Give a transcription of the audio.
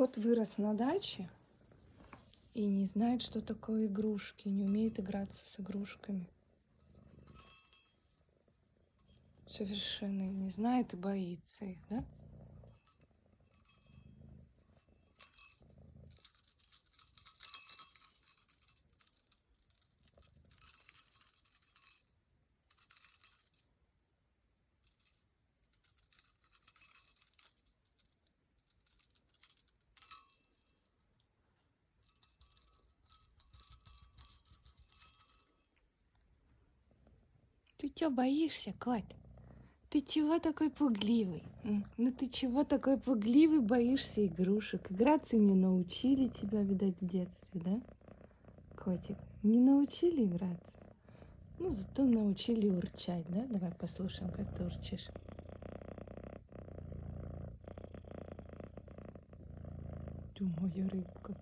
Кот вырос на даче и не знает, что такое игрушки, не умеет играться с игрушками. Совершенно не знает и боится их, да? Ты чё боишься, кот? Ты чего такой пугливый? Ну ты чего такой пугливый, боишься игрушек? Играться не научили тебя, видать, в детстве, да? Котик, не научили играться? Ну, зато научили урчать, да? Давай послушаем, как ты урчишь. Ты моя рыбка.